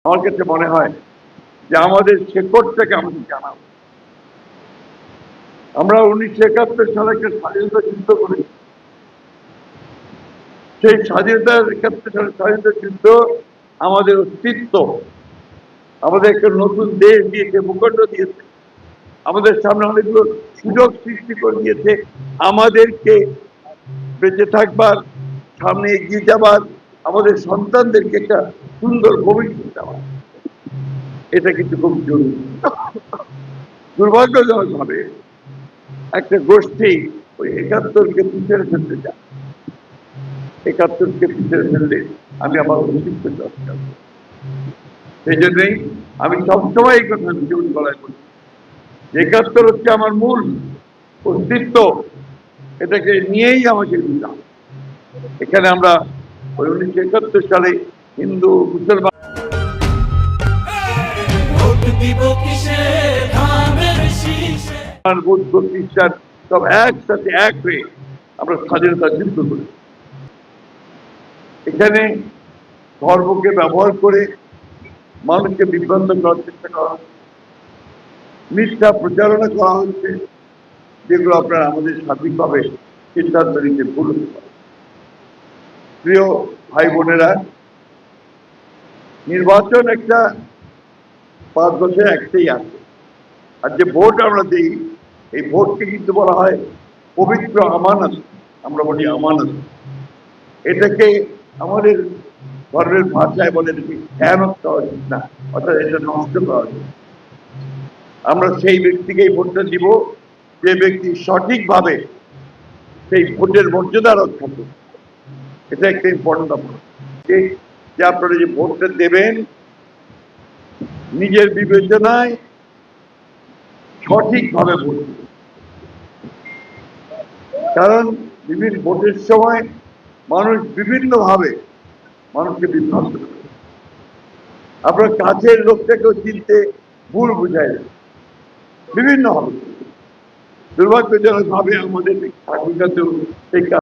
আমার কাছে মনে হয় যে আমাদের শেকড়টাকে আমাদের জানা। আমরা 1971 সালে একটা স্বাধীনতা যুদ্ধ করি। সেই স্বাধীনতার 71 সালের স্বাধীনতা যুদ্ধ আমাদের অস্তিত্ব, আমাদের একটা নতুন দেশ দিয়েছে, ভূখণ্ড দিয়েছে, আমাদের সামনে অনেকগুলো সুযোগ সৃষ্টি করে দিয়েছে, আমাদেরকে বেঁচে থাকবার, সামনে এগিয়ে যাবার, আমাদের সন্তানদেরকে একটা সুন্দর ভবিষ্যৎ দেওয়া। এটা কিন্তু খুব জরুরি। দুর্ভাগ্যজনক ভাবে একটা গোষ্ঠী ওই 71কে পিছনে ফেলতে চায়। 71কে পিছনে ফেললে আমি আমার অস্তিত্ব চর্চা করব। সেই জন্যই আমি সবসময় এই কথা জীবন গলায় করি। 71 হচ্ছে আমার মূল অস্তিত্ব, এটাকে নিয়েই আমাকে দিতাম। এখানে আমরা ওই 1971 সালে হিন্দু মুসলমান বৌদ্ধ খ্রিস্টান সব একসাথে এক হয়ে আমরা স্বাধীনতা যুদ্ধ করি। এখানে ধর্মকে ব্যবহার করে মানুষকে বিভ্রান্ত করার চেষ্টা করা হচ্ছে, মিথ্যা প্রচারণা করা হচ্ছে, যেগুলো আপনারা আমাদের স্বাধীনভাবে সিদ্ধান্ত নিতে ভুল হতে পারে। প্রিয় ভাই বোনেরা, নির্বাচন একটা 5 বছর একটাই আছে, আর যে ভোট আমরা দিই এই ভোটকে কিন্তু বলা হয় পবিত্র আমানত। আমরা বলি আমানত। এটাকে আমাদের ধর্মের ভাষায় বলে এটাকে খেয়ানত করা উচিত না, অর্থাৎ এটা নষ্ট করা উচিত। আমরা সেই ব্যক্তিকেই ভোটটা দিব যে ব্যক্তি সঠিকভাবে সেই ভোটের মর্যাদা রক্ষা করবে। এটা একটা ইম্পর্টেন্ট ব্যাপার যে আপনারা যে ভোটটা দেবেন নিজের বিবেচনায় সঠিকভাবে ভোট দেবেন। কারণ বিভিন্ন ভোটের সময় মানুষ বিভিন্নভাবে মানুষকে বিভ্রান্ত করে। আপনার কাছের লোকটাকেও চিনতে ভুল বুঝায় বিভিন্ন হবে। দুর্ভাগ্যজনক ভাবে আমাদের ঠাকুরগাতেও সেই কাজ